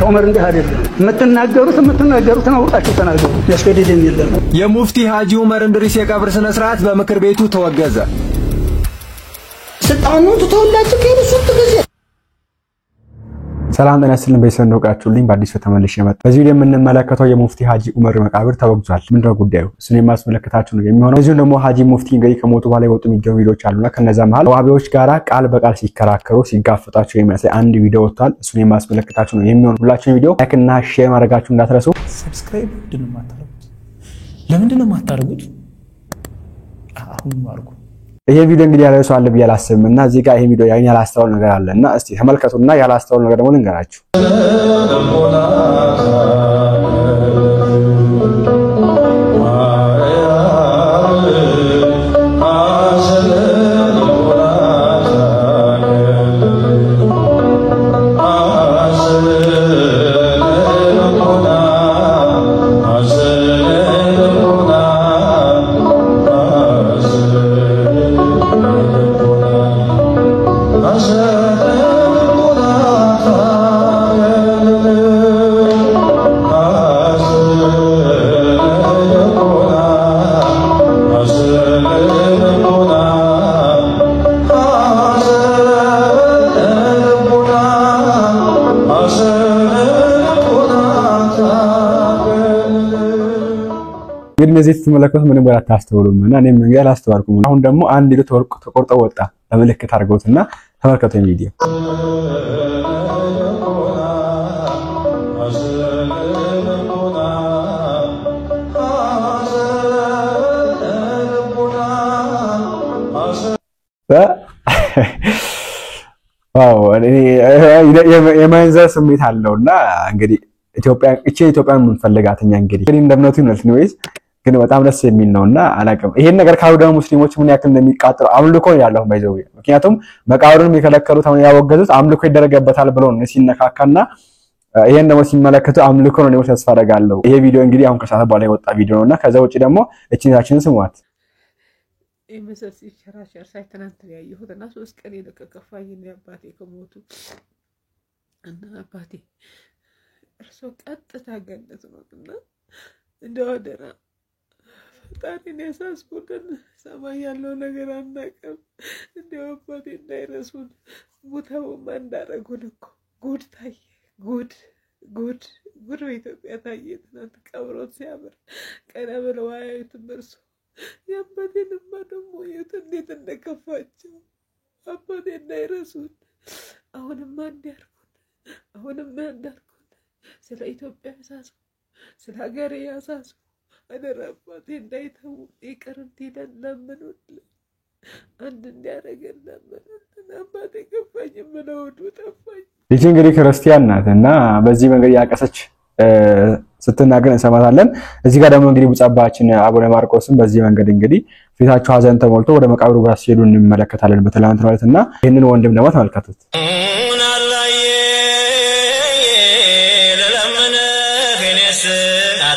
ዑመር እንዲህ አይደለም የምትናገሩትን አውቃችሁ ተናገሩ ያስገድደን የለም የሙፍቲ ሐጂ ዑመር እንድሪስ የቀብር ስነ ስርዓት በምክር ቤቱ ተወገዘ ስልጣኑ ተተወላችሁ ከይሱት ጊዜ ሰላም ተነስተልን በሰንዶቃችሁልኝ በአዲስ ተመልሼ መጣሁ በዚህ ቪዲዮ የምንመለከተው የሙፍቲ ሐጂ ዑመር መቃብር ተወግዟል ምንድነው ጉዳዩ እሱን የማስመለከታችሁ ነው የሚሆነው እዚሁ ደግሞ ሐጂ ሙፍቲ እንግዲህ ከሞቱ በኋላ የወጡ ቪዲዮዎች አሉና ከነዛ መሃል ዋሃቢዎች ጋራ ቃል በቃል ሲከራከሩ ሲጋፈጣቸው የሚያሳይ አንድ ቪዲዮ ወጥቷል እሱን የማስመለከታችሁ ነው የሚሆነው ሁላችሁም ቪዲዮ ላይክ እና ሼር ማድረጋችሁ እንዳትረሱ ሰብስክራይብ ለምንድነው ማታረጉት አሁን ማርኩ ይሄ ቪዲዮ እንግዲህ ያለው ሰው አለ ብዬ አላስብምና እዚህ ጋር ይሄ ቪዲዮ ያኛ ያላስተዋል ነገር አለና እስቲ ተመልከቱና ያላስተዋል ነገር ደግሞ ልንገራችሁ እነዚህ ተመለከቱት ምንም ጋር ታስተውሉም እና እኔም እንግዲህ አላስተዋልኩም አሁን ደግሞ አንድ ቪዲዮ ተቆርጦ ወጣ በመልእክት አድርገውትና ተመልከቱ ቪዲዮ ዋው እኔ የማንዘር ስሜት አለውና እንግዲህ ኢትዮጵያን ምን ፈልጋተኛ እንግዲህ እንደምነቱ ነው ግን በጣም ደስ የሚል ነውና አላቀም ይሄን ነገር ካሉ ደግሞ ሙስሊሞች ምን ያክል እንደሚቃጠሉ አምልኮ ያለው ባይዘው ምክንያቱም መቃብሩን የከለከሉት አሁን ያወገዙት አምልኮ ይደረገበታል ብለው ነው ሲነካካና ይሄን ደግሞ ሲመለከቱ አምልኮ ነው ተስፋ አደርጋለሁ ይሄ ቪዲዮ እንግዲህ አሁን ከሰዓት በኋላ የወጣ ቪዲዮ ነውና ከዛ ውጪ ደግሞ እቺናችን ስሟት ኤምኤስሲ ሸራሸር ሳይተናንት ያየሁትና 3 ቀን የለቀቀፋኝ ነው አባቴ ከሞቱ እና አባቴ እርሶ ቀጥታ ገነት ነውና እንደወደራ ፈጣሪን ያሳስቡልን ሰማይ ያለው ነገር አናቀም እንደው አባቴ እንዳይረሱን ሙታው ማንዳረጉን እኮ ጉድ ታየ ጉድ በኢትዮጵያ ታየ ትናንት ቀብሮት ሲያምር ቀና ብለው አያዩትም እርሶ ያባቴንማ ደግሞ እንዴት እንደከፋቸው አባቴ እንዳይረሱን አሁንማ እንዳርኩን ስለ ኢትዮጵያ ያሳስቡ ስለ ሀገሬ ያሳስቡ አደራ አባቴ እንዳይተው ይቅር እንዲለን ለምኑልን አንድ እንዲያደርገን ለምኑልን አባቴ ከፋኝ ብለው ጠፋኝ ይቺ እንግዲህ ክርስቲያን ናትና በዚህ መንገድ ያቀሰች ስትናገር እንሰማታለን እዚህ ጋር ደግሞ እንግዲህ ቡጻባችን አቡነ ማርቆስም በዚህ መንገድ እንግዲህ ፊታቸው ሀዘን ተሞልቶ ወደ መቃብሩ ጋር ሲሄዱ እንመለከታለን በትላንት ማለትና ይሄንን ወንድም ደግሞ ተመልከቱት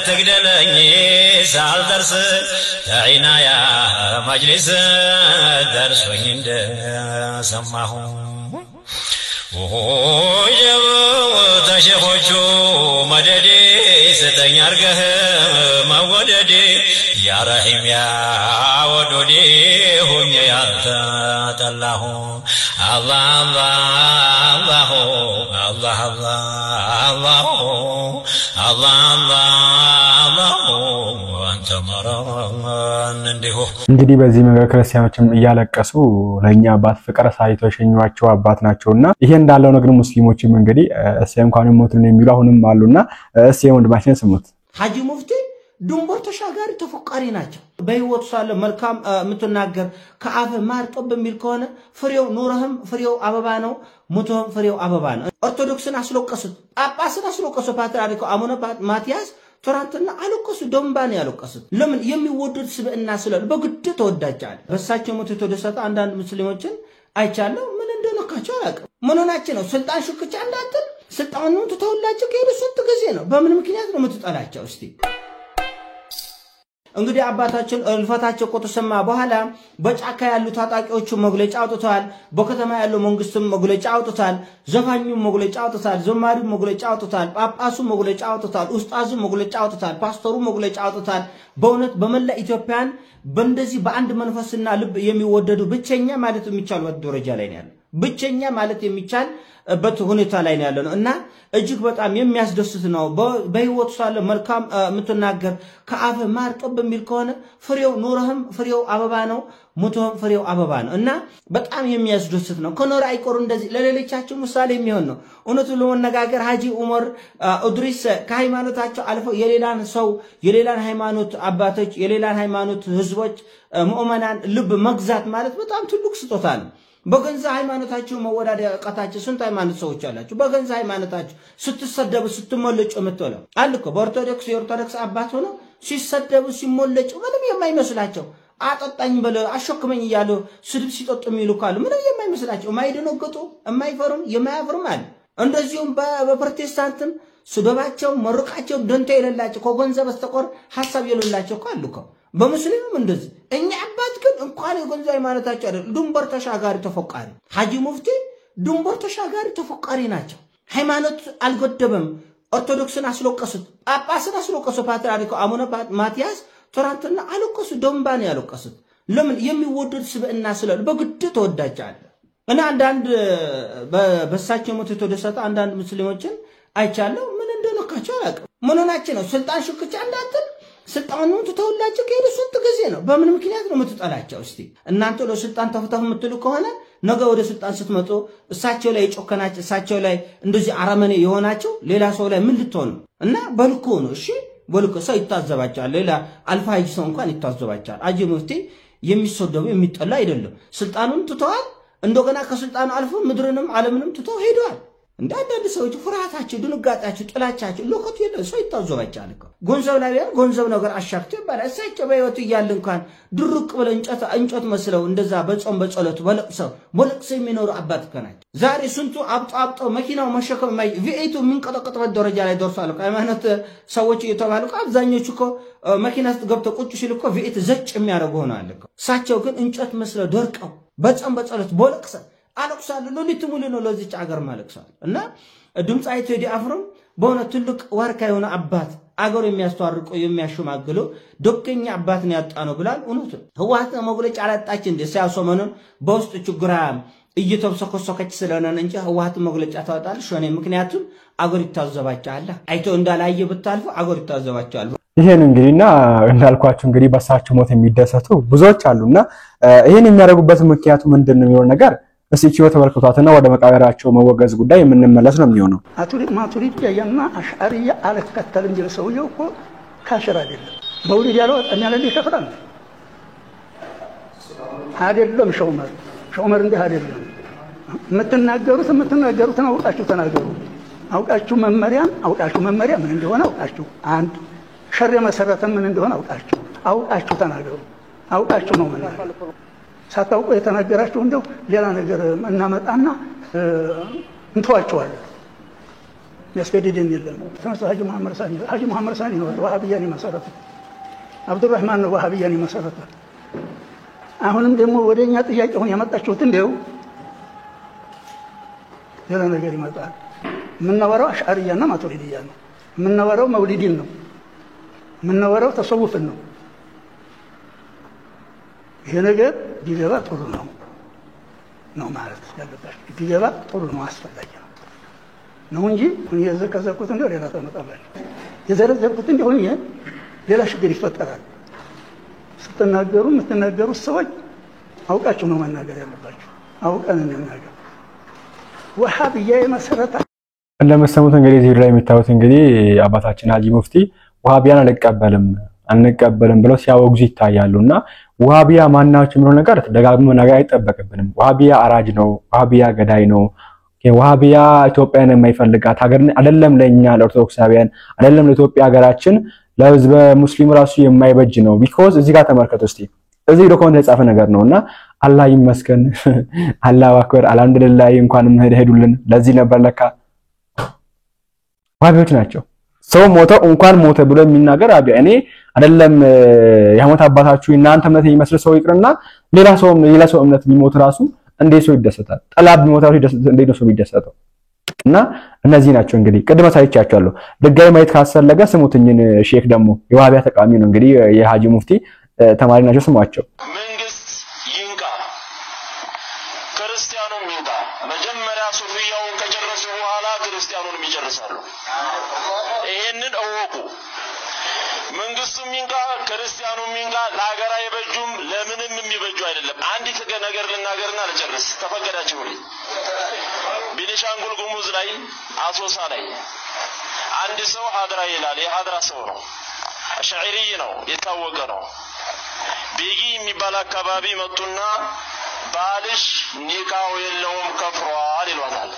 تقدلني سال درس عينايا مجلس درس ويند سماهم وجو تشخوچو مددي ستنيارغه موددي يا رحيم يا ودودي هم يا الله الله الله الله الله እንግዲህ በዚህ መንገድ ክርስቲያኖችም እያለቀሱ ለኛ አባት ፍቅር ሳይተው ሸኙዋቸው አባት ናቸውና ይሄ እንዳለው ነው ግን ሙስሊሞችም እንግዲህ እሰይ እንኳን ሞቱን የሚሉ አሁንም አሉና እሰይ ወንድማችን ስሙት ሐጂ ሙፍቲ ድንበር ተሻጋሪ ተፈቃሪ ናቸው በህይወት ሳለ መልካም ምትናገር ከአፈ ማር ጠብ የሚል ከሆነ ፍሬው ኑረህም ፍሬው አበባ ነው ሙተህም ፍሬው አበባ ነው ኦርቶዶክስን አስለቀሱት ጳጳስን አስለቀሱ ፓትርያርኩ አቡነ ማቲያስ ቶራንትና አለቀሱ ዶምባን ያለቀሱት ለምን የሚወደድ ስብዕና ስለለ በግድ ተወዳጃል በሳቸው ሞት ተደሰተ አንዳንድ ሙስሊሞችን አይቻለው ምን እንደነካቸው አያውቅም ምን ሆናችሁ ነው ስልጣን ሽኩቻ እንዳትል ስልጣኑን ተተወላችሁ ከይሱት ጊዜ ነው በምን ምክንያት ነው የምትጠላቸው እስቲ እንግዲህ አባታችን እልፈታቸው ከተሰማ በኋላ በጫካ ያሉ ታጣቂዎቹ መግለጫ አውጥተዋል። በከተማ ያለው መንግስትም መግለጫ አውጥቷል። ዘፋኙ መግለጫ አውጥቷል። ዘማሪው መግለጫ አውጥቷል። ጳጳሱ መግለጫ አውጥቷል። ኡስታዙ መግለጫ አውጥቷል። ፓስተሩ መግለጫ አውጥቷል። በእውነት በመላ ኢትዮጵያን በእንደዚህ በአንድ መንፈስና ልብ የሚወደዱ ብቸኛ ማለት የሚቻልበት ደረጃ ላይ ነው ያለው። ብቸኛ ማለት የሚቻልበት ሁኔታ ላይ ነው ያለው እና እጅግ በጣም የሚያስደስት ነው። በህይወት ሳለ መልካም የምትናገር ከአፍ ማር ጠብ የሚል ከሆነ ፍሬው ኑረህም ፍሬው አበባ ነው፣ ሞተህም ፍሬው አበባ ነው እና በጣም የሚያስደስት ነው። ከኖር አይቆር እንደዚህ ለሌሎቻቸው ምሳሌ የሚሆን ነው። እውነቱን ለመነጋገር ሀጂ ዑመር ኢድሪስ ከሃይማኖታቸው አልፈው የሌላን ሰው የሌላን ሃይማኖት አባቶች የሌላን ሃይማኖት ህዝቦች ሙእመናን ልብ መግዛት ማለት በጣም ትልቅ ስጦታ ነው። በገንዛ ሃይማኖታችሁ መወዳደቃታችሁ ስንት ሃይማኖት ሰዎች አላችሁ። በገንዛ ሃይማኖታችሁ ስትሰደቡ ስትሞለጩ የምትለው አልኮ በኦርቶዶክስ የኦርቶዶክስ አባት ሆኖ ሲሰደቡ ሲሞለጩ ምንም የማይመስላቸው አጠጣኝ በለ አሸክመኝ እያሉ ስድብ ሲጠጡ የሚሉ ካሉ ምንም የማይመስላቸው የማይደነግጡ የማይፈሩም የማያፍሩም አለ። እንደዚሁም በፕሮቴስታንትም ስደባቸው መርቃቸው ደንታ የሌላቸው ከገንዘብ በስተቀር ሐሳብ የሌላቸው ካሉ በሙስሊምም እንደዚህ እኛ አባት ግን እንኳን የገንዘብ ሃይማኖታቸው አይደል ድንበር ተሻጋሪ ተፎቃሪ ሐጂ ሙፍቲ ድንበር ተሻጋሪ ተፎቃሪ ናቸው። ሃይማኖት አልገደበም። ኦርቶዶክስን አስለቀሱት፣ ጳጳስን አስለቀሱ። ፓትርያርኩ አቡነ ማትያስ ትናንትና አለቀሱ፣ ደምባን ያለቀሱት ለምን የሚወደድ ስብዕና ስላሉ በግድ ተወዳጃለ እና አንዳንድ በሳቸው ሞት የተደሰተ አንዳንድ ሙስሊሞችን አይቻለሁ። ምን እንደነካቸው አላውቅም። ምን ሆናችሁ ነው ስልጣን ሽኩቻ እንዳትል ስልጣኑን ተተውላችሁ ከሄዱ ስንት ጊዜ ነው? በምን ምክንያት ነው የምትጠላቸው? እስቲ እናንተ ለስልጣን ተፍተፍ የምትሉ ከሆነ ነገ ወደ ስልጣን ስትመጡ እሳቸው ላይ ጮከናችሁ እሳቸው ላይ እንደዚህ አረመኔ የሆናችሁ ሌላ ሰው ላይ ምን ልትሆኑ እና በልኩ ነው። እሺ በልኩ ሰው ይታዘባቸዋል። ሌላ አልፋ ሀጂ ሰው እንኳን ይታዘባቸዋል። ሀጂ ሙፍቲ የሚሰደቡ የሚጠላ አይደለም። ስልጣኑን ትተዋል። እንደገና ከስልጣኑ አልፎ ምድርንም ዓለምንም ትተው ሄደዋል። እንደ አንዳንድ ሰዎች ፍርሃታቸው ድንጋጤያቸው ጥላቻቸው ለቆት የለ ሰው ይታዘባቸዋል እኮ ገንዘብ ላይ ቢሆን ገንዘብ ነገር አሻክቶ ይባላል። እሳቸው በህይወት እያሉ እንኳን ድርቅ ብለው እንጨት መስለው እንደዛ በጾም በጸሎት በለቅሰው የሚኖሩ አባት ከናቸው። ዛሬ ስንቱ አብጣው መኪናው መሸከም ቪኤቱ የሚንቀጠቀጥበት ደረጃ ላይ ደርሷል። ሃይማኖት ሰዎች እየተባሉ አብዛኞቹ እኮ መኪና ውስጥ ገብተው ቁጭ ሲሉ እኮ ቪኤት ዘጭ የሚያደርጉ ሆነዋል እኮ። እሳቸው ግን እንጨት መስለው ደርቀው በጾም በጸሎት በለቅሰው አለቅሳለሁ። ሎሊት ሙሉ ነው ለዚች አገር ማለቅሳል እና ድምጻዊ ቴዲ አፍሮም በእውነት ትልቅ ዋርካ የሆነ አባት አገሩ የሚያስተዋርቁ የሚያሸማግሉ ደገኛ አባት ነው ያጣ ነው ብላል። እውነት ህወሓት መግለጫ አላጣች እንደ ሲያሶመኑን በውስጥ ችግራ እየተብሰከሰከች ስለሆነ እንጂ ህወሓት መግለጫ ታወጣለች ሆነ። ምክንያቱም አገር ይታዘባቸዋል። አይቶ እንዳላየ ብታልፉ አገር ይታዘባቸዋል። ይሄን እንግዲህና እንዳልኳችሁ እንግዲህ በሳቸው ሞት የሚደሰቱ ብዙዎች አሉና ይሄን የሚያደርጉበት ምክንያቱ ምንድነው የሚለው ነገር እስቲ ቺው ተመልክቷትና ወደ መቃብራቸው መወገዝ ጉዳይ የምንመለስ ነው የሚሆነው። ማቱሪድ ያያና አሽዓሪያ አልከተልም ቢል ሰውየው እኮ ካሽር አይደለም። በውሊድ ያለው አኛለ ይከፍራል አይደለም። ሸውመር እንደ አይደለም። የምትናገሩት አውቃችሁ ተናገሩ። አውቃችሁ መመሪያ ምን እንደሆነ አውቃችሁ አንድ ሸር መሰረተ ምን እንደሆነ አውቃችሁ ተናገሩ። አውቃችሁ ነው ማለት ሳታውቁ የተናገራችሁ እንደው ሌላ ነገር እናመጣና እንተዋቸዋለን። ያስገድደን የለም። ተነሳ ሀጂ መሐመድ ሳኒ ነው ወሃቢያን መሰረተ። አብዱራህማን ነው ወሃቢያን መሰረተ። አሁንም ደግሞ ወደኛ ጥያቄውን ያመጣችሁት እንደው ሌላ ነገር ይመጣል። የምናወራው አሽዓሪያና ማቱሪዲያ ነው። የምናወራው መውሊድን ነው። የምናወራው ተሰውፍን ነው። ይሄ ነገር ቢገባ ጥሩ ነው ማለት ያለባችሁ። ቢገባ ጥሩ ነው አስፈላጊ ነው እንጂ የዘከዘኩት እንደው ሌላ ተመጣጣኝ የዘረዘርኩት እንደው ሌላ ችግር ይፈጠራል። የምትናገሩት ሰዎች አውቃችሁ ነው መናገር ያለባችሁ። አውቀን እንናገር። ወሃቢያ የመሰረታ እንደምትሰሙት እንግዲህ እዚህ ላይ የሚታዩት እንግዲህ አባታችን ሀጂ ሙፍቲ ወሃቢያን አንቀበልም ብለው ሲያወግዙ ይታያሉና ወሃቢያ ማናቸው የሚለው ነገር ደጋግሞ ነገር አይጠበቅብንም። ወሃቢያ አራጅ ነው፣ ወሃቢያ ገዳይ ነው፣ ወሃቢያ ኢትዮጵያን የማይፈልጋት ሀገር አይደለም፣ ለኛ ለኦርቶዶክሳውያን አይደለም፣ ለኢትዮጵያ ሀገራችን ለህዝበ ሙስሊም ራሱ የማይበጅ ነው። ቢኮዝ እዚህ ጋር ተመልከቱ እስቲ እዚህ ዶክመንት የጻፈ ነገር ነውና አላህ ይመስገን፣ አላሁ አክበር፣ አልሐምዱሊላህ እንኳንም ሄዱልን። ለዚህ ነበር ለካ ወሃቢዎች ናቸው። ሰው ሞተ እንኳን ሞተ ብሎ የሚናገር እኔ አይደለም የሃይማኖት አባታችሁ እናንተ እምነት የሚመስል ሰው ይቅርና ሌላ ሰው እምነት ቢሞት ራሱ እንዴት ሰው ይደሰታል? ጠላት ቢሞት ራሱ እንዴት ነው ሰው የሚደሰተው? እና እነዚህ ናቸው እንግዲህ ቅድመ ሳይቻቸዋለሁ። ድጋሚ ማየት ካስፈለገ ስሙትኝን ሼክ ደግሞ የዋሃቢያ ተቃዋሚ ነው እንግዲህ የሃጂ ሙፍቲ ተማሪ ናቸው። ስሟቸው መንግስት ይንቃ፣ ክርስቲያኑም ይንቃ። መጀመሪያ ሱፊያውን ከጨረሱ በኋላ ክርስቲያኑንም ይጨርሳሉ። ይሄንን እወቁ። መንግስቱም ይንቃ፣ ክርስቲያኑም ይንቃ። ለሀገር አይበጁም፣ ለምንም የሚበጁ አይደለም። አንዲት ነገር ልናገርና ልጨርስ ተፈቀዳችሁልኝ። ቤኒሻንጉል ጉሙዝ ላይ አሶሳ ላይ አንድ ሰው ሀድራ ይላል። የሀድራ ሰው ነው፣ ሻዒሪ ነው፣ የታወቀ ነው። ቤጊ የሚባል አካባቢ መጡና ባልሽ ኒካው የለውም ከፍሯል ይሏታል።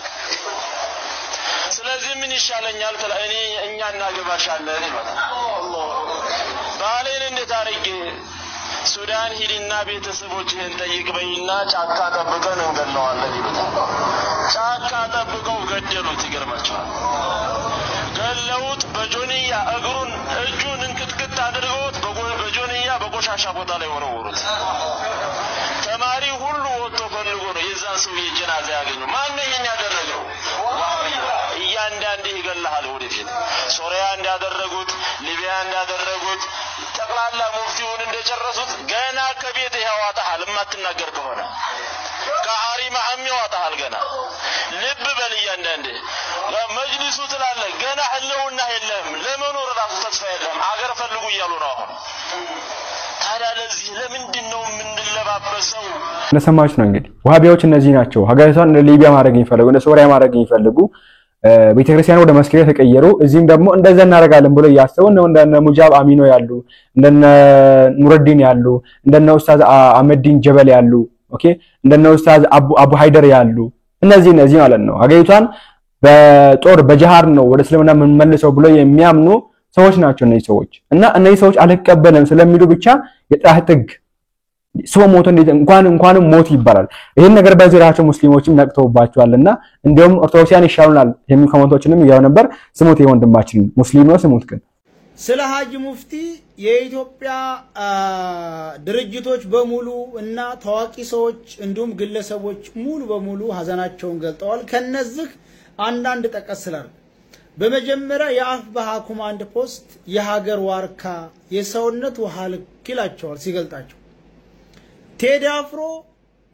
ስለዚህ ምን ይሻለኛል? እኛ እናገባሻለን ይሏታል። ባሌን እንዴት አድርጌ ሱዳን ሂድና ቤተሰቦችህን ጠይቅ በይና ጫካ ጠብቀን እንገለዋለን ይሉታል። ጫካ ጠብቀው ገደሉት። ይገርማቸዋል። ገለውት በጆንያ እጁን እንቅጥቅጥ አድርገውት በጆንያ በቆሻሻ ቦታ ላይ ወረወሩት። ተማሪ ሁሉ ወጥቶ ፈልጎ ነው የዛን ሰውዬ ጀናዛ ያገኙ። ማን ነው ይሄን ያደረገው? እያንዳንዱ ይገለሃል ወደፊት። ሶሪያ እንዳደረጉት፣ ሊቢያ እንዳደረጉት ጠቅላላ ሙፍቲውን እንደጨረሱት ገና ከቤት ያዋጣሃል። የማትናገር ከሆነ ከአሪ ማህም ያዋጣሃል። ገና ልብ በል እያንዳንዱ መጅሊሱ ትላለ ገና ህልውና የለም፣ ለመኖር ራሱ ተስፋ የለም። አገር ፈልጉ እያሉ ነው አሁን። ታዲያ ለዚህ ለምንድን ነው የምንለባበሰው? ለሰማችሁ ነው እንግዲህ ዋሃቢያዎች እነዚህ ናቸው። ሀገሪቷን ሊቢያ ማድረግ ይፈልጉ፣ እንደ ሶሪያ ማድረግ ይፈልጉ፣ ቤተክርስቲያን ወደ መስጊድ ተቀየሩ። እዚህም ደግሞ እንደዛ እናረጋለን ብሎ ያስተው ነው እንደነ ሙጃብ አሚኖ ያሉ፣ እንደነ ኑረዲን ያሉ፣ እንደነ ኡስታዝ አህመዲን ጀበል ያሉ፣ ኦኬ እንደነ ኡስታዝ አቡ ሃይደር ያሉ እነዚህ ማለት ነው ሀገሪቷን በጦር በጀሃር ነው ወደ እስልምና የምንመልሰው ብሎ የሚያምኑ ሰዎች ናቸው እነዚህ ሰዎች። እና እነዚህ ሰዎች አልቀበለም ስለሚሉ ብቻ የጥራት ጥግ ሰው ሞቶ እንኳንም ሞት ይባላል። ይሄን ነገር በዙሪያቸው ሙስሊሞችም ነቅተውባቸዋልና እንዲሁም ኦርቶዶክሳውያን ይሻሉናል የሚሉ ኮሜንቶችንም ያው ነበር። ስሙት የወንድማችን ሙስሊም ነው ስሙት። ግን ስለ ሀጂ ሙፍቲ የኢትዮጵያ ድርጅቶች በሙሉ እና ታዋቂ ሰዎች እንዲሁም ግለሰቦች ሙሉ በሙሉ ሀዘናቸውን ገልጠዋል። ከነዚህ አንዳንድ ጠቀስላል። በመጀመሪያ የአፍባሃ ኮማንድ ፖስት የሀገር ዋርካ የሰውነት ውሃ ልክ ይላቸዋል ሲገልጣቸው። ቴዲ አፍሮ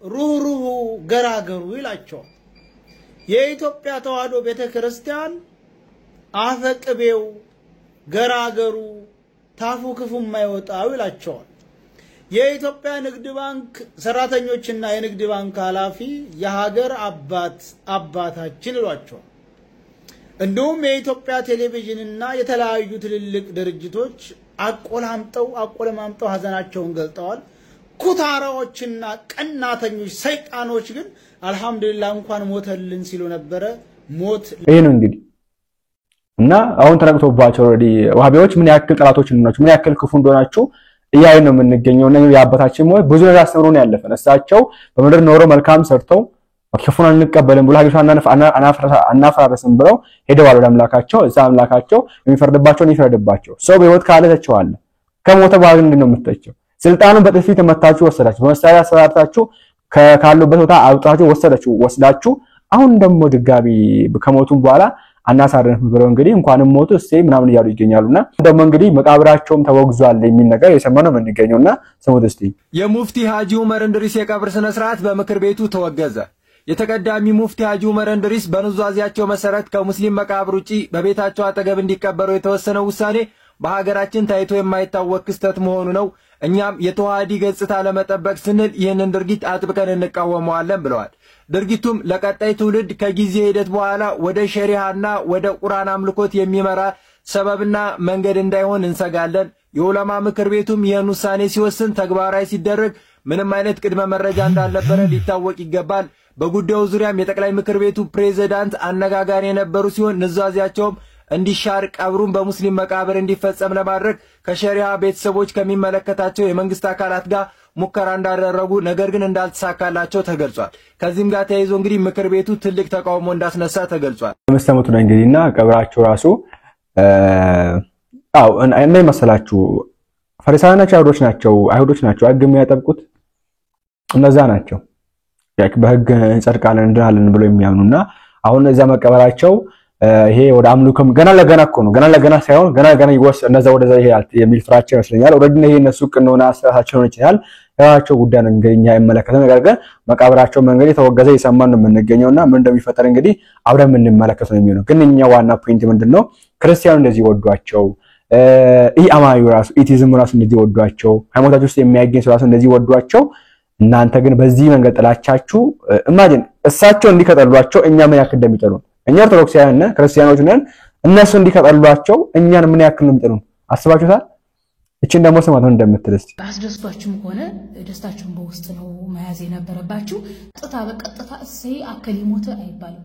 ሩህሩሁ ገራገሩ ይላቸዋል። የኢትዮጵያ ተዋህዶ ቤተክርስቲያን አፈቅቤው ገራገሩ ታፉ ክፉ የማይወጣው ይላቸዋል። የኢትዮጵያ ንግድ ባንክ ሰራተኞችና የንግድ ባንክ ኃላፊ የሀገር አባታችን ይሏቸዋል። እንዲሁም የኢትዮጵያ ቴሌቪዥንና የተለያዩ ትልልቅ ድርጅቶች አቆለማምጠው ሀዘናቸውን ገልጠዋል። ኩታራዎችና ቀናተኞች ሰይጣኖች ግን አልহামዱሊላህ እንኳን ሞተልን ሲሉ ነበር። ሞት ይሄ ነው እንግዲህ እና አሁን ተነቅቶባቸው ኦሬዲ ዋሃቢያዎች ምን ያክል ጠላቶች እንደሆናቸው ምን ያክል ክፉ እንደሆናቸው እያየን ነው የምንገኘው። እና ያባታችን ሞት ብዙ ነገር አስተምሮን ያለፈን እሳቸው በመድር ኖሮ መልካም ሰርተው ክፉን አንቀበልም ብሎ ሀገሪቷን አናፈራረስም ብለው ሄደዋል ወደ አምላካቸው። እዛ አምላካቸው የሚፈርድባቸውን ይፈርድባቸው። ሰው በህይወት ካለ ተቸዋለ ከሞተ በኋላ ምንድን ነው የምትተቸው? ስልጣኑን በጥፊ ተመታችሁ ወሰዳችሁ፣ በመሳሪያ አሰራርታችሁ ካሉበት ቦታ አውጣችሁ ወስዳችሁ አሁን ደግሞ ድጋሚ ከሞቱም በኋላ አናሳረንም ብለው እንግዲህ እንኳንም ሞቱ እሰይ ምናምን እያሉ ይገኛሉና ደግሞ እንግዲህ መቃብራቸውም ተወግዟል የሚል ነገር የሰማነው ምን ይገኘውና ስሙት እስቲ። የሙፍቲ ሀጂ ዑመር እንድሪስ የቀብር ስነ ስርዓት በምክር ቤቱ ተወገዘ። የተቀዳሚ ሙፍቲ ሀጂ ዑመር እንድሪስ በኑዛዜያቸው መሰረት ከሙስሊም መቃብር ውጪ በቤታቸው አጠገብ እንዲቀበሩ የተወሰነው ውሳኔ በሀገራችን ታይቶ የማይታወቅ ክስተት መሆኑ ነው። እኛም የተዋሃዲ ገጽታ ለመጠበቅ ስንል ይህንን ድርጊት አጥብቀን እንቃወመዋለን ብለዋል። ድርጊቱም ለቀጣይ ትውልድ ከጊዜ ሂደት በኋላ ወደ ሸሪዓና ወደ ቁርአን አምልኮት የሚመራ ሰበብና መንገድ እንዳይሆን እንሰጋለን። የዑለማ ምክር ቤቱም ይህን ውሳኔ ሲወስን ተግባራዊ ሲደረግ ምንም አይነት ቅድመ መረጃ እንዳልነበረ ሊታወቅ ይገባል። በጉዳዩ ዙሪያም የጠቅላይ ምክር ቤቱ ፕሬዝዳንት አነጋጋሪ የነበሩ ሲሆን ንዛዜያቸውም እንዲሻር ቀብሩን በሙስሊም መቃብር እንዲፈጸም ለማድረግ ከሸሪዓ ቤተሰቦች ከሚመለከታቸው የመንግስት አካላት ጋር ሙከራ እንዳደረጉ ነገር ግን እንዳልተሳካላቸው ተገልጿል። ከዚህም ጋር ተያይዞ እንግዲህ ምክር ቤቱ ትልቅ ተቃውሞ እንዳስነሳ ተገልጿል። መስተመቱ ነው እንግዲህና ቀብራቸው ራሱ እና መሰላችሁ ፈሪሳውያን ናቸው አይሁዶች ናቸው ህግ የሚያጠብቁት እነዛ ናቸው በህግ እንጸድቃለን እንድናለን ብሎ የሚያምኑና አሁን እዛ መቀበላቸው ይሄ ወደ አምልኮም ገና ለገና እኮ ነው ገና ለገና ሳይሆን ገና ለገና ይወስ እነዛ ወደዛ ይሄ የሚል ፍራቻ ይመስለኛል ኦሬዲ ይሄ እነሱ ቅንሆና አስተሳሰባቸው ነው ይችላል ያቸው ጉዳይ ነው እንግዲህ እኛ የመለከተው ነገር ግን መቃብራቸው መንገድ የተወገዘ የሰማን ነው የምንገኘውና ምን እንደሚፈጠር እንግዲህ አብረን የምንመለከት ነው የሚሆነው ግን እኛ ዋና ፖይንት ምንድነው ክርስቲያኑ እንደዚህ ወዷቸው አማዩ ራሱ ኢቲዝም ራሱ እንደዚህ ወዷቸው ሃይማኖታቸው ውስጥ የሚያገኝ ሰው ራሱ እንደዚህ ወዷቸው እናንተ ግን በዚህ መንገድ ጥላቻችሁ ኢማጂን እሳቸው እንዲከጠሏቸው እኛ ምን ያክል እንደሚጠሉን እኛ ኦርቶዶክሳውያን ነን ክርስቲያኖች ነን እነሱ እንዲከጠሏቸው እኛን ምን ያክል እንደሚጠሉን አስባችሁታል እቺን ደግሞ ስማት ነው እንደምትልስ አስደስቷችሁም ሆነ ደስታችሁን በውስጥ ነው መያዝ የነበረባችሁ በቀጥታ እሰይ አከሊ ሞተ አይባልም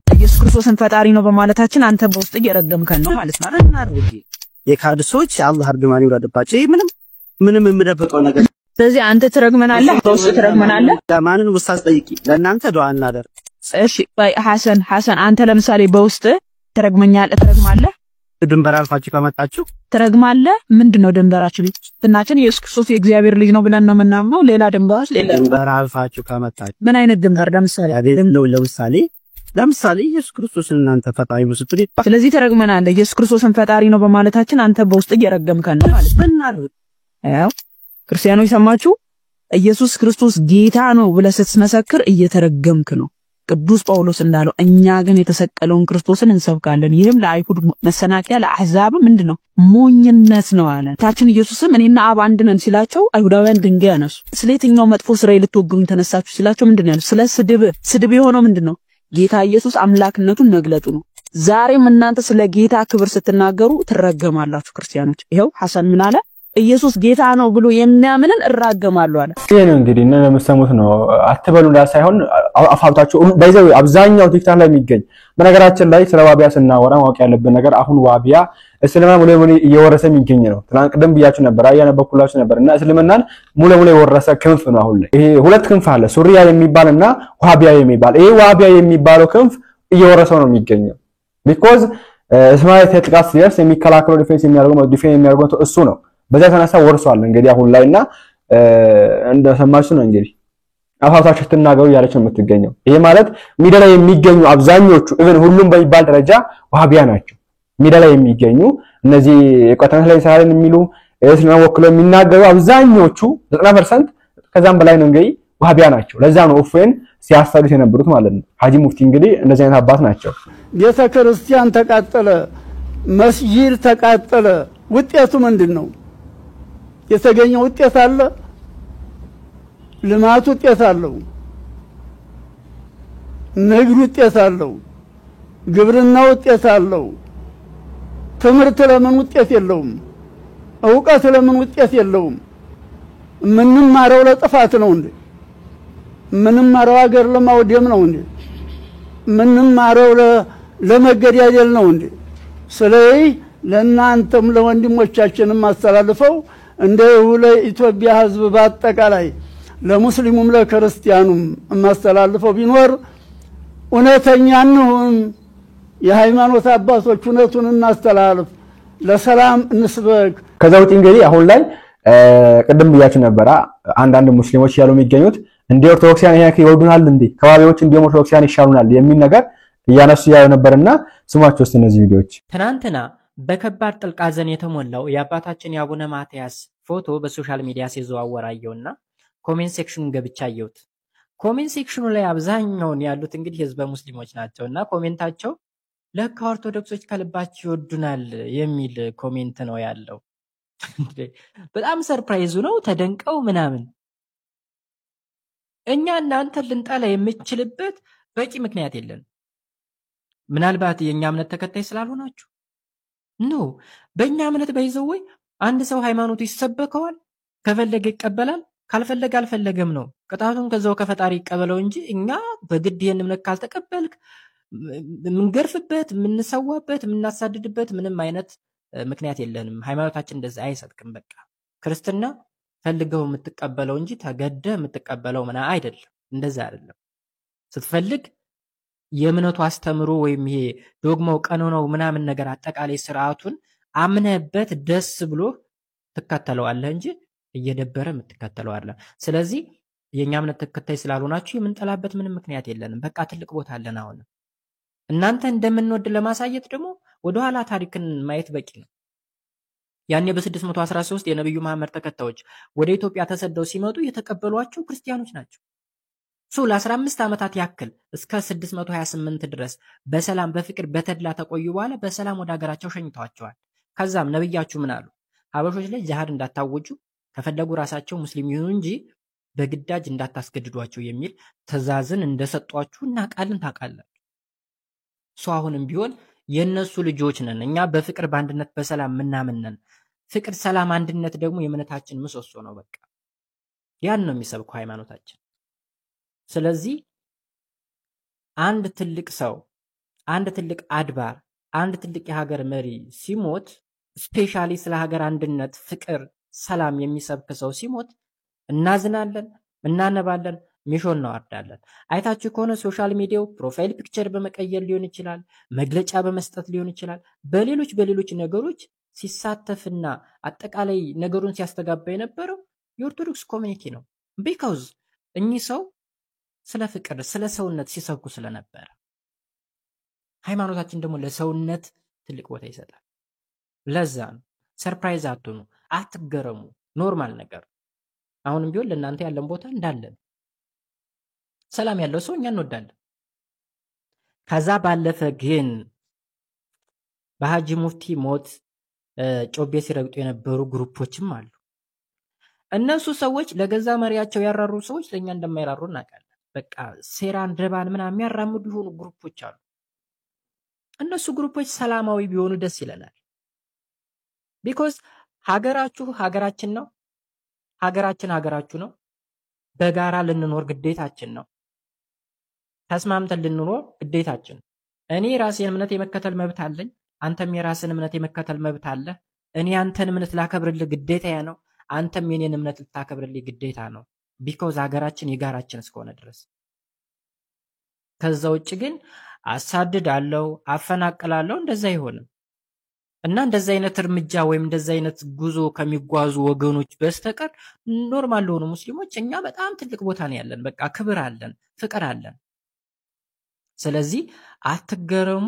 ኢየሱስ ክርስቶስን ፈጣሪ ነው በማለታችን አንተ በውስጥ እየረገምከን ነው ማለት ነው አረናርጂ የካድሶች አላህ እርግማን ይውረድባቸው ምንም የምደብቀው ነገር ስለዚህ አንተ ትረግመናለህ በውስጥ ትረግመናለህ ለማንን ውስጥ ጠይቂ ለእናንተ ዱዓ እናደርግ እሺ ባይ ሐሰን አንተ ለምሳሌ በውስጥ ትረግማለህ ድንበር አልፋችሁ ከመጣችሁ ትረግማለህ ምንድነው ድንበራችን እናችን ኢየሱስ ክርስቶስ የእግዚአብሔር ልጅ ነው ብለን ነው የምናምነው ሌላ ድንበር አልፋችሁ ከመጣችሁ ምን አይነት ድንበር ለምሳሌ ኢየሱስ ክርስቶስን እናንተ ፈጣሪ መስጥሪ ስለዚህ ተረግመናል ኢየሱስ ክርስቶስን ፈጣሪ ነው በማለታችን አንተ በውስጥ እየረገምከን ነው ማለት ነው ያው ክርስቲያኖች ሰማችሁ ኢየሱስ ክርስቶስ ጌታ ነው ብለህ ስትመሰክር እየተረገምክ ነው ቅዱስ ጳውሎስ እንዳለው እኛ ግን የተሰቀለውን ክርስቶስን እንሰብካለን ይህም ለአይሁድ መሰናከያ ለአሕዛብ ምንድነው ሞኝነት ነው አለ ታችን ኢየሱስም እኔና አብ አንድ ነን ሲላቸው አይሁዳውያን ድንጋይ አነሱ ስለየትኛው መጥፎ ስራ ልትወግሩኝ ተነሳችሁ ሲላቸው ምንድነው ያለው ስለ ስድብ የሆነው ምንድነው ጌታ ኢየሱስ አምላክነቱን መግለጡ ነው ዛሬም እናንተ ስለ ጌታ ክብር ስትናገሩ ትረገማላችሁ ክርስቲያኖች ይሄው ሐሰን ምን አለ ኢየሱስ ጌታ ነው ብሎ የሚያምንን እራገማለሁ አለ ይሄ ነው እንግዲህ እነ ለምሰሙት ነው አትበሉ እንዳሳይሆን አፋውታቸው በዛው አብዛኛው ቲክታክ ላይ የሚገኝ በነገራችን ላይ ስለ ዋቢያ ስናወራ ማወቅ ያለብን ነገር አሁን ዋቢያ እስልምና ሙሉ ሙሉ እየወረሰ የሚገኝ ነው ትናንት ቅድም ብያችሁ ነበር አያነበኩላችሁ ነበርና እስልምናን ሙሉ ሙሉ የወረሰ ክንፍ ነው አሁን ላይ ይሄ ሁለት ክንፍ አለ ሱሪያ የሚባልና ዋቢያ የሚባል ይሄ ዋቢያ የሚባለው ክንፍ እየወረሰው ነው የሚገኘው ቢኮዝ እስማኤል ተጥቃስ ሲያስ የሚከላከለው ዲፌንስ የሚያደርገው እሱ ነው በዛ ተነሳ ወርሷል እንግዲህ አሁን ላይና እንደሰማችሁ ነው እንግዲህ አፋታችሁ ተናገሩ ያለች ነው የምትገኘው ይሄ ማለት ሚዲያ ላይ የሚገኙ አብዛኞቹ ኢቭን ሁሉም በሚባል ደረጃ ዋሃቢያ ናቸው ሚዲያ ላይ የሚገኙ እነዚህ የቆተንስ ላይ ሰራን የሚሉ እስልምና ወክለው የሚናገሩ አብዛኞቹ 90% ከዛም በላይ ነው እንግዲህ ዋሃቢያ ናቸው ለዛ ነው ኡፍን ሲያስተላልፉ የነበሩት ማለት ነው ሐጂ ሙፍቲ እንግዲህ እንደዚህ አይነት አባት ናቸው ቤተ ክርስቲያን ተቃጠለ መስጂድ ተቃጠለ ውጤቱ ምንድነው የተገኘው ውጤት አለ ልማት ውጤት አለው ንግድ ውጤት አለው ግብርና ውጤት አለው ትምህርት ለምን ውጤት የለውም ዕውቀት ለምን ውጤት የለውም ምንም ማረው ለጥፋት ነው እንዴ ምንም ማረው ሀገር ለማውደም ነው እንዴ ምንም ማረው ለመገዳደል ነው እንዴ ስለዚህ ለእናንተም ለወንድሞቻችንም ማስተላልፈው እንደው ለኢትዮጵያ ህዝብ በአጠቃላይ ለሙስሊሙም ለክርስቲያኑም ማስተላልፈው ቢኖር እውነተኛ እንሁን የሃይማኖት አባቶች እውነቱን እናስተላልፍ ለሰላም እንስበክ ከዛው እንግዲህ አሁን ላይ ቅድም ብያችሁ ነበር አንዳንድ ሙስሊሞች ያሉ የሚገኙት እንደ ኦርቶዶክሳን ያክ ይወዱናል እንዴ ከባቢዎች እንደ ኦርቶዶክሳን ይሻሉናል የሚል ነገር ያነሱ ያለው ነበርና ስማቸው እስቲ እነዚህ ቪዲዮዎች ትናንትና በከባድ ጥልቅ ሐዘን የተሞላው የአባታችን የአቡነ ማትያስ ፎቶ በሶሻል ሚዲያ ሲዘዋወር አየውና ኮሜንት ሴክሽኑን ገብቻ አየሁት ኮሜንት ሴክሽኑ ላይ አብዛኛውን ያሉት እንግዲህ ህዝበ ሙስሊሞች ናቸውና ኮሜንታቸው ለካ ኦርቶዶክሶች ከልባቸው ይወዱናል የሚል ኮሜንት ነው ያለው በጣም ሰርፕራይዝ ነው ተደንቀው ምናምን እኛ እናንተ ልንጣላ የምችልበት በቂ ምክንያት የለን ምናልባት የኛ እምነት ተከታይ ስላልሆናችሁ ኖ በእኛ እምነት በይዘው ወይ አንድ ሰው ሃይማኖቱ ይሰበከዋል ከፈለገ ይቀበላል ካልፈለገ አልፈለገም ነው ቅጣቱን ከዛው ከፈጣሪ ይቀበለው እንጂ እኛ በግድ ይሄን እምነት ካልተቀበልክ ምንገርፍበት ምንሰዋበት ምናሳድድበት ምንም አይነት ምክንያት የለንም ሃይማኖታችን እንደዛ አይሰብክም በቃ ክርስትና ፈልገው የምትቀበለው እንጂ ተገደ የምትቀበለው ምና አይደለም እንደዛ አይደለም ስትፈልግ የእምነቱ አስተምሮ ወይም ይሄ ዶግማው ቀኖናው ምናምን ነገር አጠቃላይ ስርዓቱን አምነህበት ደስ ብሎ ትከተለዋለህ እንጂ እየደበረ የምትከተለው አይደለም። ስለዚህ የኛ እምነት ተከታይ ስላልሆናችሁ የምንጠላበት ምንም ምክንያት የለንም። በቃ ትልቅ ቦታ አለን። አሁን እናንተ እንደምንወድ ለማሳየት ደግሞ ወደኋላ ታሪክን ማየት በቂ ነው። ያኔ በ613 የነብዩ መሐመድ ተከታዮች ወደ ኢትዮጵያ ተሰደው ሲመጡ የተቀበሏቸው ክርስቲያኖች ናቸው። ለ15 ዓመታት ያክል እስከ 628 ድረስ በሰላም በፍቅር በተድላ ተቆዩ በኋላ በሰላም ወደ ሀገራቸው ሸኝተዋቸዋል። ከዛም ነብያችሁ ምን አሉ? ሀበሾች ላይ ጂሃድ እንዳታወጁ ከፈለጉ ራሳቸው ሙስሊም ይሁኑ እንጂ በግዳጅ እንዳታስገድዷቸው የሚል ትእዛዝን እንደሰጧችሁ እናውቃለን፣ ታውቃላችሁ። አሁንም ቢሆን የነሱ ልጆች ነን። እኛ በፍቅር በአንድነት በሰላም ምናምን ነን። ፍቅር፣ ሰላም፣ አንድነት ደግሞ የእምነታችን ምሰሶ ነው። በቃ ያን ነው የሚሰብከው ሃይማኖታችን። ስለዚህ አንድ ትልቅ ሰው፣ አንድ ትልቅ አድባር፣ አንድ ትልቅ የሀገር መሪ ሲሞት ስፔሻሊ ስለ ሀገር አንድነት፣ ፍቅር፣ ሰላም የሚሰብክ ሰው ሲሞት እናዝናለን፣ እናነባለን፣ ሚሾን እናወርዳለን። አይታችሁ ከሆነ ሶሻል ሚዲያው ፕሮፋይል ፒክቸር በመቀየር ሊሆን ይችላል፣ መግለጫ በመስጠት ሊሆን ይችላል፣ በሌሎች ነገሮች ሲሳተፍና አጠቃላይ ነገሩን ሲያስተጋባ የነበረው የኦርቶዶክስ ኮሚኒቲ ነው። ቢካውዝ እኚህ ሰው ስለ ፍቅር ስለ ሰውነት ሲሰብኩ ስለነበረ። ሃይማኖታችን ደግሞ ለሰውነት ትልቅ ቦታ ይሰጣል። ለዛ ነው ሰርፕራይዝ አትሆኑ፣ አትገረሙ። ኖርማል ነገር አሁንም ቢሆን ለእናንተ ያለን ቦታ እንዳለን ሰላም ያለው ሰው እኛ እንወዳለን። ከዛ ባለፈ ግን በሐጂ ሙፍቲ ሞት ጮቤ ሲረግጡ የነበሩ ግሩፖችም አሉ። እነሱ ሰዎች ለገዛ መሪያቸው ያራሩ ሰዎች ለኛ እንደማይራሩ እናውቃለን። በቃ ሴራን ደባን ምናምን የሚያራምዱ የሆኑ ግሩፖች አሉ። እነሱ ግሩፖች ሰላማዊ ቢሆኑ ደስ ይለናል። ቢኮዝ ሀገራችሁ ሀገራችን ነው፣ ሀገራችን ሀገራችሁ ነው። በጋራ ልንኖር ግዴታችን ነው። ተስማምተን ልንኖር ግዴታችን። እኔ ራሴን እምነት የመከተል መብት አለኝ፣ አንተም የራስን እምነት የመከተል መብት አለ። እኔ አንተን እምነት ላከብርልህ ግዴታዬ ነው፣ አንተም የኔን እምነት ልታከብርልኝ ግዴታ ነው። ቢኮዝ ሀገራችን የጋራችን እስከሆነ ድረስ። ከዛ ውጭ ግን አሳድዳለሁ፣ አፈናቅላለሁ እንደዛ አይሆንም። እና እንደዛ አይነት እርምጃ ወይም እንደዛ አይነት ጉዞ ከሚጓዙ ወገኖች በስተቀር ኖርማል ለሆኑ ሙስሊሞች እኛ በጣም ትልቅ ቦታ ነው ያለን። በቃ ክብር አለን፣ ፍቅር አለን። ስለዚህ አትገረሙ፣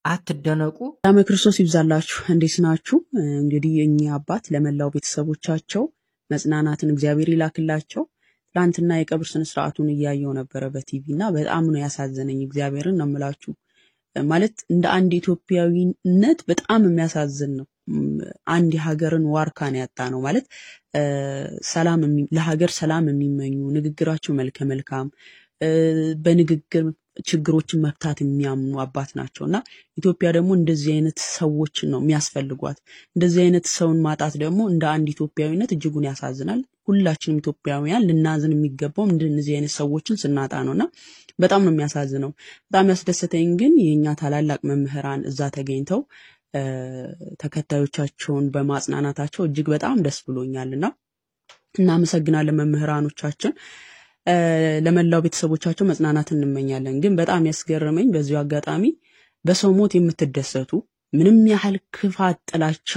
አትደነቁ። ሰላም ክርስቶስ ይብዛላችሁ። እንዴት ናችሁ? እንግዲህ የኛ አባት ለመላው ቤተሰቦቻቸው መጽናናትን እግዚአብሔር ይላክላቸው። ትናንትና የቀብር ስነ ስርዓቱን እያየው ነበረ በቲቪ እና በጣም ነው ያሳዘነኝ። እግዚአብሔርን ነው የምላችሁ። ማለት እንደ አንድ ኢትዮጵያዊነት በጣም የሚያሳዝን ነው። አንድ የሀገርን ዋርካን ያጣ ነው ማለት ሰላም ለሀገር ሰላም የሚመኙ ንግግራቸው መልካም በንግግር ችግሮችን መፍታት የሚያምኑ አባት ናቸውና ኢትዮጵያ ደግሞ እንደዚህ አይነት ሰዎችን ነው የሚያስፈልጓት። እንደዚህ አይነት ሰውን ማጣት ደግሞ እንደ አንድ ኢትዮጵያዊነት እጅጉን ያሳዝናል። ሁላችንም ኢትዮጵያውያን ልናዝን የሚገባው እንደዚህ አይነት ሰዎችን ስናጣ ነውና በጣም ነው የሚያሳዝነው። በጣም ያስደሰተኝ ግን የኛ ታላላቅ መምህራን እዛ ተገኝተው ተከታዮቻቸውን በማጽናናታቸው እጅግ በጣም ደስ ብሎኛልና እናመሰግናለን መምህራኖቻችን። ለመላው ቤተሰቦቻቸው መጽናናትን እንመኛለን። ግን በጣም ያስገረመኝ በዚሁ አጋጣሚ በሰው ሞት የምትደሰቱ ምንም ያህል ክፋት ጥላቻ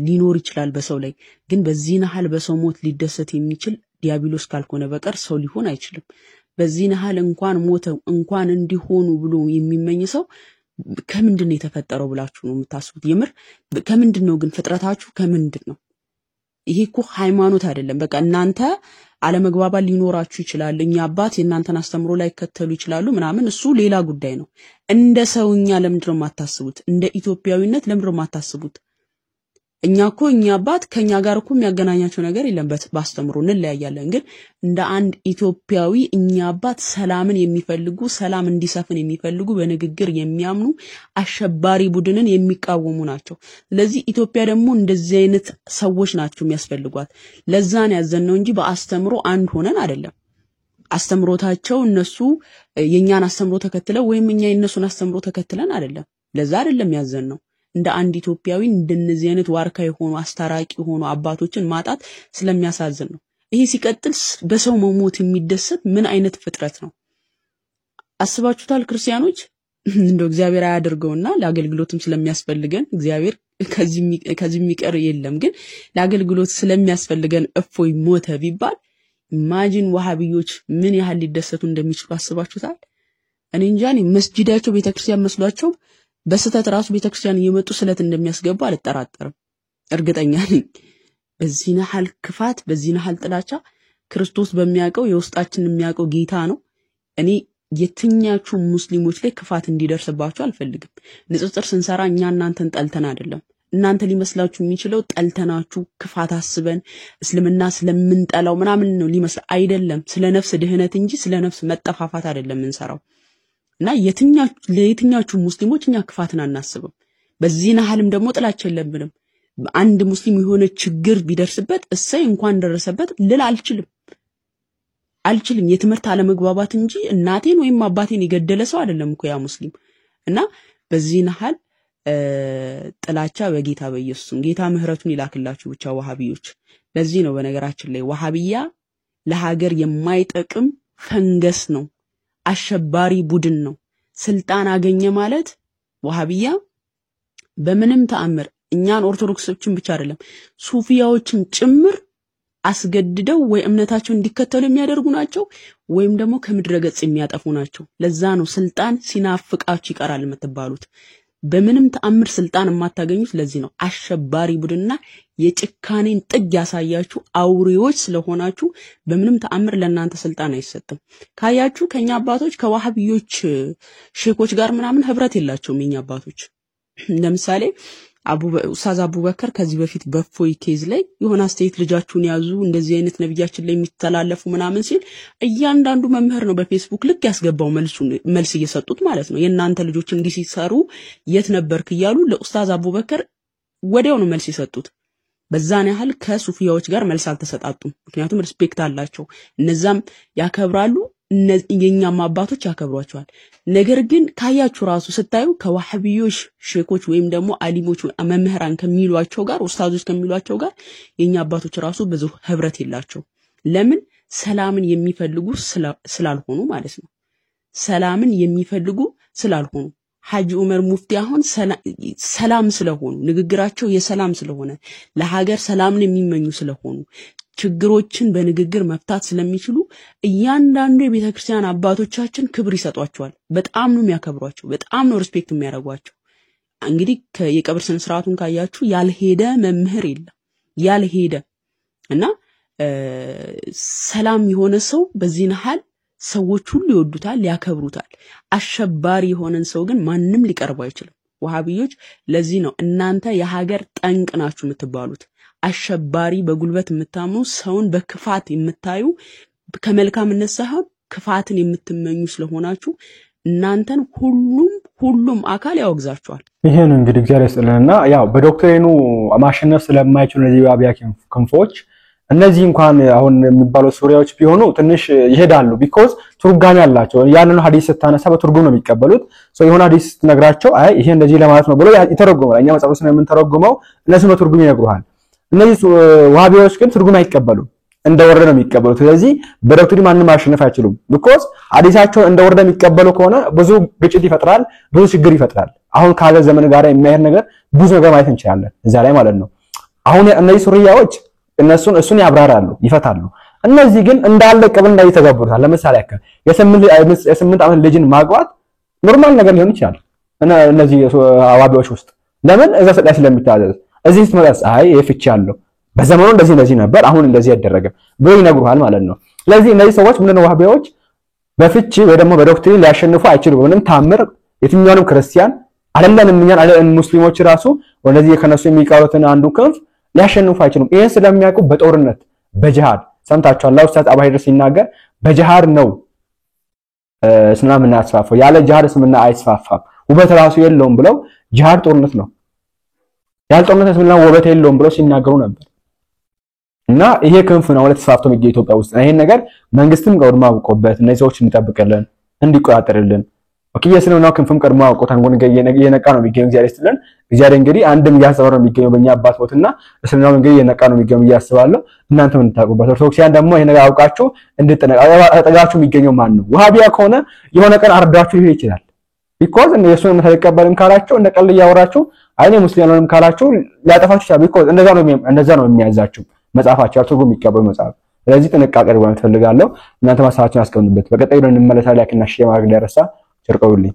ሊኖር ይችላል በሰው ላይ፣ ግን በዚህ ያህል በሰው ሞት ሊደሰት የሚችል ዲያብሎስ ካልሆነ በቀር ሰው ሊሆን አይችልም። በዚህ ያህል እንኳን ሞተው እንኳን እንዲሆኑ ብሎ የሚመኝ ሰው ከምንድን ነው የተፈጠረው ብላችሁ ነው የምታስቡት? የምር ከምንድን ነው ግን ፍጥረታችሁ ከምንድን ነው? ይሄ እኮ ሃይማኖት አይደለም። በቃ እናንተ አለመግባባት ሊኖራችሁ ይችላል። እኛ አባት የእናንተን አስተምሮ ላይ ከተሉ ይችላሉ ምናምን፣ እሱ ሌላ ጉዳይ ነው። እንደ ሰውኛ ለምንድን ነው የማታስቡት? እንደ ኢትዮጵያዊነት ለምንድን ነው የማታስቡት? እኛ አባት ከኛ ጋር እኮ የሚያገናኛቸው ነገር የለም። ባስተምሮ እንለያያለን። ግን እንደ አንድ ኢትዮጵያዊ እኛ አባት ሰላምን የሚፈልጉ ሰላም እንዲሰፍን የሚፈልጉ በንግግር የሚያምኑ አሸባሪ ቡድንን የሚቃወሙ ናቸው። ስለዚህ ኢትዮጵያ ደግሞ እንደዚህ አይነት ሰዎች ናቸው የሚያስፈልጓት። ለዛን ያዘነው እንጂ በአስተምሮ አንድ ሆነን አይደለም። አስተምሮታቸው እነሱ የኛን አስተምሮ ተከትለው ወይም እኛ የነሱን አስተምሮ ተከትለን አይደለም። ለዛ አይደለም ያዘነው። እንደ አንድ ኢትዮጵያዊ እንደነዚህ አይነት ዋርካ የሆኑ አስታራቂ የሆኑ አባቶችን ማጣት ስለሚያሳዝን ነው። ይሄ ሲቀጥል በሰው መሞት የሚደሰት ምን አይነት ፍጥረት ነው? አስባችሁታል ክርስቲያኖች? እንደው እግዚአብሔር አያድርገውና ለአገልግሎትም ስለሚያስፈልገን እግዚአብሔር ከዚህ የሚቀር የለም ግን ለአገልግሎት ስለሚያስፈልገን እፎይ ሞተ ቢባል ኢማጂን ወሃቢዮች ምን ያህል ሊደሰቱ እንደሚችሉ አስባችሁታል? እኔ እንጃን መስጂዳቸው ቤተክርስቲያን መስሏቸው በስተት ራሱ ቤተክርስቲያን እየመጡ ስለት እንደሚያስገቡ አልጠራጠርም። እርግጠኛ ነኝ። በዚህ ነሐል ክፋት በዚህ ነሐል ጥላቻ ክርስቶስ በሚያቀው የውስጣችን የሚያቀው ጌታ ነው። እኔ የትኛቹ ሙስሊሞች ላይ ክፋት እንዲደርስባቸው አልፈልግም። ንጽጽር ስንሰራ እኛ እናንተን ጠልተን አይደለም። እናንተ ሊመስላችሁ የሚችለው ጠልተናችሁ ክፋት አስበን እስልምና ስለምንጠላው ምናምን ነው ሊመስል አይደለም። ስለ ነፍስ ድህነት እንጂ ስለ ነፍስ መጠፋፋት አይደለም እንሰራው። እና ለየትኛቹ ሙስሊሞች እኛ ክፋትን አናስብም። በዚህ ነሐልም ደግሞ ጥላቻ የለብንም። አንድ ሙስሊም የሆነ ችግር ቢደርስበት እሰይ እንኳን ደረሰበት ልል አልችልም የትምህርት አለመግባባት እንጂ እናቴን ወይም አባቴን የገደለ ሰው አይደለም እኮ ያ ሙስሊም። እና በዚህ ነሐል ጥላቻ በጌታ በኢየሱስ ጌታ ምህረቱን ይላክላችሁ ብቻ ወሃቢዮች። ለዚህ ነው በነገራችን ላይ ወሃቢያ ለሀገር የማይጠቅም ፈንገስ ነው፣ አሸባሪ ቡድን ነው። ስልጣን አገኘ ማለት ወሃቢያ በምንም ተአምር እኛን ኦርቶዶክሶችን ብቻ አይደለም ሱፊያዎችን ጭምር አስገድደው ወይ እምነታቸው እንዲከተሉ የሚያደርጉ ናቸው ወይም ደግሞ ከምድረ ገጽ የሚያጠፉ ናቸው። ለዛ ነው ስልጣን ሲናፍቃችሁ ይቀራል የምትባሉት። በምንም ተአምር ስልጣን የማታገኙት ለዚህ ነው። አሸባሪ ቡድንና የጭካኔን ጥግ ያሳያችሁ አውሬዎች ስለሆናችሁ በምንም ተአምር ለእናንተ ስልጣን አይሰጥም። ካያችሁ ከኛ አባቶች ከዋሃቢዮች ሼኮች ጋር ምናምን ህብረት የላቸውም የኛ አባቶች። ለምሳሌ ኡስታዝ አቡበከር ከዚህ በፊት በፎይ ኬዝ ላይ የሆነ አስተያየት ልጃችሁን ያዙ እንደዚህ አይነት ነብያችን ላይ የሚተላለፉ ምናምን ሲል እያንዳንዱ መምህር ነው በፌስቡክ ልክ ያስገባው መልስ እየሰጡት ማለት ነው። የናንተ ልጆች እንዲህ ሲሰሩ የት ነበርክ እያሉ ለኡስታዝ አቡበከር ወዲያው ነው መልስ ይሰጡት። በዛን ያህል ከሱፊያዎች ጋር መልስ አልተሰጣጡም። ምክንያቱም ሪስፔክት አላቸው። እነዛም ያከብራሉ፣ የኛም አባቶች ያከብሯቸዋል። ነገር ግን ካያችሁ ራሱ ስታዩ ከዋሃቢዮች ሼኮች ወይም ደግሞ አሊሞች መምህራን ከሚሏቸው ጋር ኡስታዞች ከሚሏቸው ጋር የኛ አባቶች ራሱ ብዙ ህብረት የላቸው። ለምን? ሰላምን የሚፈልጉ ስላልሆኑ ማለት ነው። ሰላምን የሚፈልጉ ስላልሆኑ ሐጂ ዑመር ሙፍቲ አሁን ሰላም ስለሆኑ ንግግራቸው የሰላም ስለሆነ ለሀገር ሰላምን የሚመኙ ስለሆኑ ችግሮችን በንግግር መፍታት ስለሚችሉ እያንዳንዱ የቤተክርስቲያን አባቶቻችን ክብር ይሰጧቸዋል። በጣም ነው የሚያከብሯቸው፣ በጣም ነው ሪስፔክት የሚያደርጓቸው። እንግዲህ የቀብር ስነ ስርዓቱን ካያችሁ ያልሄደ መምህር የለም ያልሄደ እና ሰላም የሆነ ሰው በዚህ ነሐል ሰዎች ሁሉ ይወዱታል፣ ያከብሩታል። አሸባሪ የሆነን ሰው ግን ማንም ሊቀርበው አይችልም። ወሃቢዮች ለዚህ ነው እናንተ የሀገር ጠንቅ ናችሁ የምትባሉት። አሸባሪ በጉልበት የምታምኑ ሰውን በክፋት የምታዩ ከመልካምነት ሳይሆን ክፋትን የምትመኙ ስለሆናችሁ እናንተን ሁሉም አካል ያወግዛችኋል። ይሄን እንግዲህ እግዚአብሔር ይስጥልንና ያው በዶክትሪኑ ማሸነፍ ስለማይችሉ እነዚህ ዋቢያ ክንፎች እነዚህ እንኳን አሁን የሚባለው ሱሪያዎች ቢሆኑ ትንሽ ይሄዳሉ። ቢኮዝ ትርጓሜ አላቸው። ያንኑ ሐዲስ ስታነሳ በትርጉም ነው የሚቀበሉት። የሆነ ሐዲስ ነግራቸው አይ ይሄ እንደዚህ ለማለት ነው ብሎ ይተረጉማል። እኛ መጽሐፍ ነው የምንተረጉመው፣ እነሱ በትርጉም ይነግሩሃል። እነዚህ ዋሃቢዎች ግን ትርጉም አይቀበሉም፣ እንደወረደ ነው የሚቀበሉት። ስለዚህ በዶክትሪን ማንንም ማሸነፍ አይችሉም። ቢኮዝ ሐዲሳቸው እንደወረደ የሚቀበሉ ከሆነ ብዙ ግጭት ይፈጥራል፣ ብዙ ችግር ይፈጥራል። አሁን ካለ ዘመን ጋር የሚያሄድ ነገር ብዙ ነገር ማየት እንችላለን እዛ ላይ ማለት ነው። አሁን እነዚህ ሱሪያዎች እሱን ያብራራሉ፣ ይፈታሉ። እነዚህ ግን እንዳለ ቀበል ላይ ተገብሩታል። ለምሳሌ ያከ የስምንት ዓመት ልጅን ማግባት ኖርማል ነገር ሊሆን ይችላል እነዚህ ዋሃቢዎች ውስጥ። ለምን? እዛ ሰላይ ስለሚታዘዝ እዚህ ስትመጣስ አይ የፍቺ ያለው በዘመኑ እንደዚህ ነበር አሁን እንደዚህ ያደረገ ብሎ ይነግሩሃል ማለት ነው። ስለዚህ እነዚህ ሰዎች ምንድነው ዋሃቢዎች በፍቺ ወይ ደግሞ በዶክትሪን ሊያሸንፉ አይችሉም። ምንም ታምር የትኛውንም ክርስቲያን አይደለም እኛን ሙስሊሞች ራሱ ወደዚህ ከነሱ የሚቃሉትን አንዱ ክንፍ ሊያሸንፉ አይችሉም። ይሄን ስለሚያውቁ በጦርነት በጂሃድ ሰምታችኋል። ኡስታዝ አባይድር ሲናገር በጂሃድ ነው እስልምና ያስፋፋው፣ ያለ ጂሃድ እስልምና አይስፋፋም፣ ውበት ራሱ የለውም ብለው ጂሃድ ጦርነት ነው፣ ያለ ጦርነት እስልምና ውበት የለውም ብለው ሲናገሩ ነበር። እና ይሄ ክንፍ ነው ወደ ተስፋፍቶ የሚገኝ ኢትዮጵያ ውስጥ። ይሄን ነገር መንግስትም ቀድሞ አውቆበት እነዚህ ሰዎች እንዲጠብቅልን እንዲቆጣጠርልን የእስልምናው ክንፍም ቀድሞ አውቆ ታንጎን የነቃ ነው የሚገኘው። እግዚአብሔር ይስጥልን። እግዚአብሔር እንግዲህ አንድም እያሰበረ ነው የሚገኘው በእኛ አባት ቦትና እስልምናው እንግዲህ የነቃ ነው የሚገኘው እያስባለሁ። እናንተም እንድታውቁበት ኦርቶዶክሲያን ደግሞ ይሄን ነገር አውቃችሁ እንድትጠነቀቁ። የሚገኘው ማን ነው? ዋሃቢያ ከሆነ የሆነ ቀን አርዳችሁ ይሄ ይችላል። ቢኮዝ የሱን እምነት አልቀበልም ካላችሁ እንደ ቀልድ እያወራችሁ አይኔ ሙስሊም አልሆንም ካላችሁ ሊያጠፋችሁ ይችላል። ቢኮዝ እንደዛ ነው የሚያዛችሁ መጽሐፋችሁ ትርጉም የሚቀበል መጽሐፍ። ስለዚህ ጥንቃቄ አድርጉ ማለት ፈልጋለሁ። እናንተ ማሳባችሁን አስቀምጡበት። በቀጣይ እንመለሳለን። ላይክ እና ሼር ማድረግ እንዳይረሳ። ቸር ቆዩልኝ።